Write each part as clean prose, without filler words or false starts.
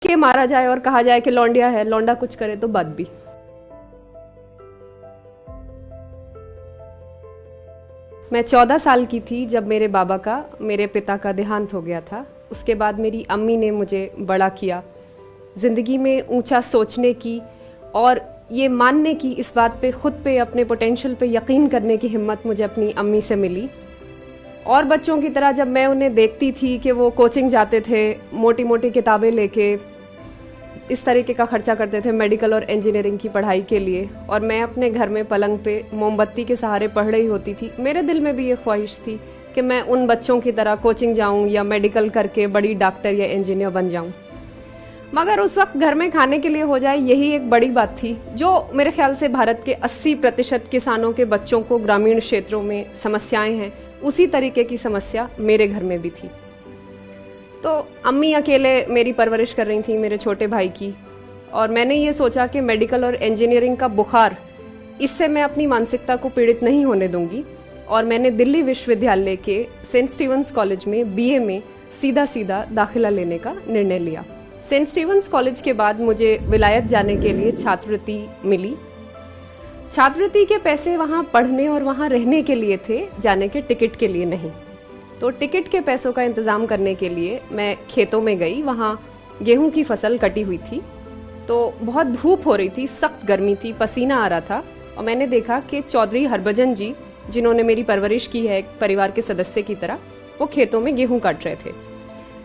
के मारा जाए और कहा जाए कि लौंडिया है, लौंडा कुछ करे तो बात भी। मैं 14 साल की थी जब मेरे पिता का देहांत हो गया था। उसके बाद मेरी अम्मी ने मुझे बड़ा किया, ज़िंदगी में ऊंचा सोचने की और ये मानने की, इस बात पे खुद पे अपने पोटेंशियल पे यकीन करने की हिम्मत मुझे अपनी अम्मी से मिली। और बच्चों की तरह जब मैं उन्हें देखती थी कि वो कोचिंग जाते थे, मोटी मोटी किताबें लेके इस तरीके का खर्चा करते थे मेडिकल और इंजीनियरिंग की पढ़ाई के लिए, और मैं अपने घर में पलंग पे मोमबत्ती के सहारे पढ़ रही होती थी, मेरे दिल में भी ये ख्वाहिश थी कि मैं उन बच्चों की तरह कोचिंग जाऊं या मेडिकल करके बड़ी डॉक्टर या इंजीनियर बन जाऊं। मगर उस वक्त घर में खाने के लिए हो जाए यही एक बड़ी बात थी, जो मेरे ख्याल से भारत के 80% किसानों के बच्चों को ग्रामीण क्षेत्रों में समस्याएं हैं, उसी तरीके की समस्या मेरे घर में भी थी। तो अम्मी अकेले मेरी परवरिश कर रही थी मेरे छोटे भाई की, और मैंने ये सोचा कि मेडिकल और इंजीनियरिंग का बुखार, इससे मैं अपनी मानसिकता को पीड़ित नहीं होने दूंगी, और मैंने दिल्ली विश्वविद्यालय के सेंट स्टीवंस कॉलेज में बीए में सीधा सीधा दाखिला लेने का निर्णय लिया। सेंट स्टीवंस कॉलेज के बाद मुझे विलायत जाने के लिए छात्रवृत्ति मिली। छात्रवृत्ति के पैसे वहाँ पढ़ने और वहाँ रहने के लिए थे, जाने के टिकट के लिए नहीं। तो टिकट के पैसों का इंतजाम करने के लिए मैं खेतों में गई। वहाँ गेहूं की फसल कटी हुई थी, तो बहुत धूप हो रही थी, सख्त गर्मी थी, पसीना आ रहा था, और मैंने देखा कि चौधरी हरभजन जी, जिन्होंने मेरी परवरिश की है एक परिवार के सदस्य की तरह, वो खेतों में गेहूं काट रहे थे।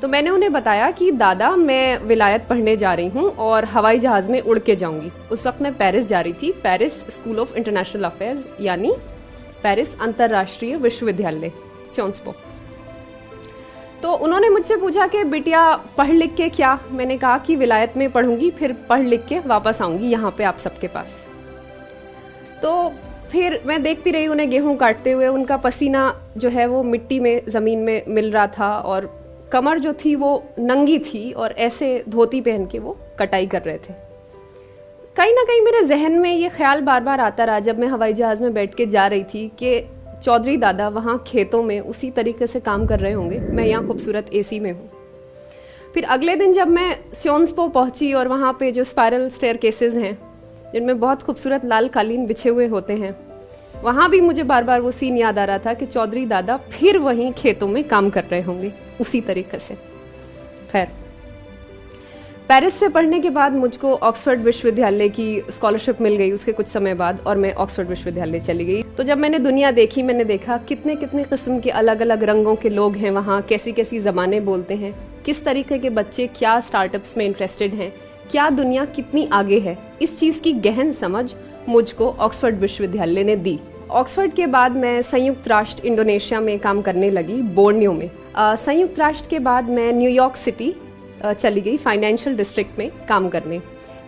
तो मैंने उन्हें बताया कि दादा, मैं विलायत पढ़ने जा रही हूँ और हवाई जहाज में उड़ के जाऊंगी। उस वक्त मैं पेरिस जा रही थी, Paris school of international affairs, यानी पेरिस अंतर्राष्ट्रीय विश्वविद्यालय, सियोंस पो। तो उन्होंने मुझसे पूछा कि बिटिया पढ़ लिख के क्या? मैंने कहा कि विलायत में पढ़ूंगी, फिर पढ़ लिख के वापस आऊंगी यहाँ पे आप सबके पास। तो फिर मैं देखती रही उन्हें गेहूं काटते हुए। उनका पसीना जो है वो मिट्टी में, ज़मीन में मिल रहा था, और कमर जो थी वो नंगी थी, और ऐसे धोती पहन के वो कटाई कर रहे थे। कहीं ना कहीं मेरे जहन में ये ख्याल बार बार आता रहा जब मैं हवाई जहाज में बैठ के जा रही थी कि चौधरी दादा वहाँ खेतों में उसी तरीके से काम कर रहे होंगे, मैं यहाँ खूबसूरत एसी में हूँ। फिर अगले दिन जब मैं सियोंस पो पहुँची, और वहाँ पे जो स्पायरल स्टेयरकेसेस हैं जिनमें बहुत खूबसूरत लाल कालीन बिछे हुए होते हैं, वहाँ भी मुझे बार बार वो सीन याद आ रहा था कि चौधरी दादा फिर वहीं खेतों में काम कर रहे होंगे उसी तरीके से। खैर, पेरिस से पढ़ने के बाद मुझको ऑक्सफोर्ड विश्वविद्यालय की स्कॉलरशिप मिल गई उसके कुछ समय बाद, और मैं ऑक्सफोर्ड विश्वविद्यालय चली गई। तो जब मैंने दुनिया देखी, मैंने देखा कितने कितने किस्म के अलग अलग रंगों के लोग हैं वहाँ, कैसी कैसी ज़बानें बोलते हैं, किस तरीके के बच्चे क्या स्टार्टअप्स में इंटरेस्टेड हैं, क्या दुनिया कितनी आगे है। इस चीज़ की गहन समझ मुझको ऑक्सफोर्ड विश्वविद्यालय ने दी। ऑक्सफोर्ड के बाद मैं संयुक्त राष्ट्र इंडोनेशिया में काम करने लगी, बोर्नियो में। संयुक्त राष्ट्र के बाद मैं न्यूयॉर्क सिटी चली गई फाइनेंशियल डिस्ट्रिक्ट में काम करने।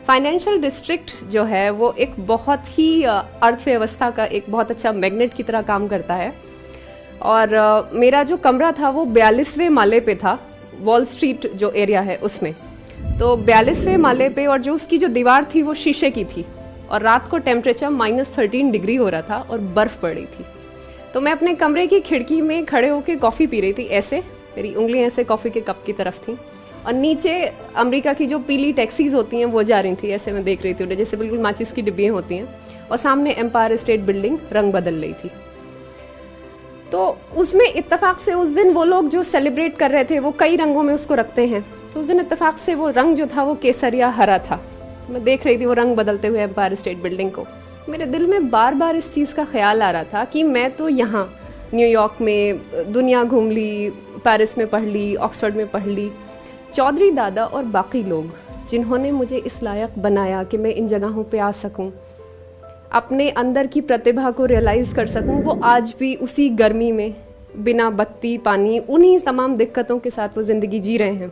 फाइनेंशियल डिस्ट्रिक्ट जो है वो एक बहुत ही अर्थव्यवस्था का एक बहुत अच्छा मैग्नेट की तरह काम करता है, और मेरा जो कमरा था वो 42वें माले पे था, वॉल स्ट्रीट जो एरिया है उसमें। तो 42वें माले पे, और जो उसकी जो दीवार थी वो शीशे की थी, और रात को टेम्परेचर -13 डिग्री हो रहा था और बर्फ पड़ रही थी। तो मैं अपने कमरे की खिड़की में खड़े होकर कॉफ़ी पी रही थी, ऐसे मेरी उंगलियां ऐसे कॉफ़ी के कप की तरफ थी, और नीचे अमेरिका की जो पीली टैक्सीज होती हैं वो जा रही थी, ऐसे मैं देख रही थी उन्हें, जैसे बिल्कुल माचिस की डिब्बियाँ होती हैं, और सामने एम्पायर स्टेट बिल्डिंग रंग बदल रही थी। तो उसमें इत्तेफाक से उस दिन वो लोग जो सेलिब्रेट कर रहे थे वो कई रंगों में उसको रखते हैं, तो उस दिन इत्तेफाक से वो रंग जो था वो केसरिया हरा था। मैं देख रही थी वो रंग बदलते हुए एम्पायर स्टेट बिल्डिंग को। मेरे दिल में बार बार इस चीज़ का ख्याल आ रहा था कि मैं तो यहाँ न्यूयॉर्क में दुनिया घूम ली, पेरिस में पढ़ ली, ऑक्सफोर्ड में पढ़ ली। चौधरी दादा और बाकी लोग जिन्होंने मुझे इस लायक बनाया कि मैं इन जगहों पे आ सकूं, अपने अंदर की प्रतिभा को रियलाइज़ कर सकूं, वो आज भी उसी गर्मी में बिना बत्ती पानी उन्हीं तमाम दिक्कतों के साथ वो ज़िंदगी जी रहे हैं।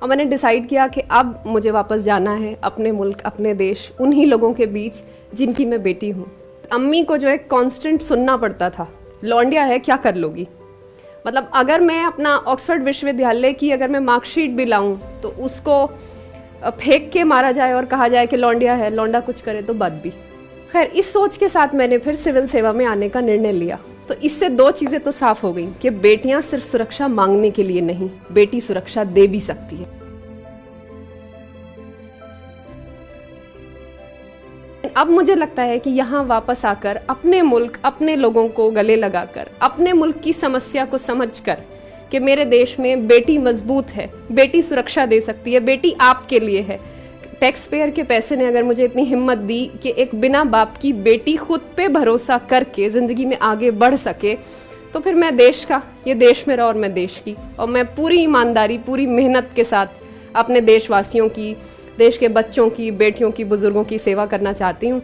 और मैंने डिसाइड किया कि अब मुझे वापस जाना है अपने मुल्क, अपने देश, उन्हीं लोगों के बीच जिनकी मैं बेटी हूँ। अम्मी को जो है कांस्टेंट सुनना पड़ता था, लौंडिया है क्या कर लोगी। मतलब अगर मैं अपना ऑक्सफोर्ड विश्वविद्यालय की अगर मैं मार्कशीट भी लाऊं तो उसको फेंक के मारा जाए और कहा जाए कि लौंडिया है, लौंडा कुछ करे तो बात भी। खैर, इस सोच के साथ मैंने फिर सिविल सेवा में आने का निर्णय लिया। तो इससे दो चीज़ें तो साफ हो गई कि बेटियां सिर्फ सुरक्षा मांगने के लिए नहीं, बेटी सुरक्षा दे भी सकती है। अब मुझे लगता है कि यहाँ वापस आकर अपने मुल्क, अपने लोगों को गले लगाकर, अपने मुल्क की समस्या को समझकर कि मेरे देश में बेटी मजबूत है, बेटी सुरक्षा दे सकती है, बेटी आपके लिए है। टैक्स पेयर के पैसे ने अगर मुझे इतनी हिम्मत दी कि एक बिना बाप की बेटी खुद पे भरोसा करके ज़िंदगी में आगे बढ़ सके, तो फिर मैं देश का, ये देश मेरा और मैं देश की, और मैं पूरी ईमानदारी, पूरी मेहनत के साथ अपने देशवासियों की, देश के बच्चों की, बेटियों की, बुजुर्गों की सेवा करना चाहती हूँ।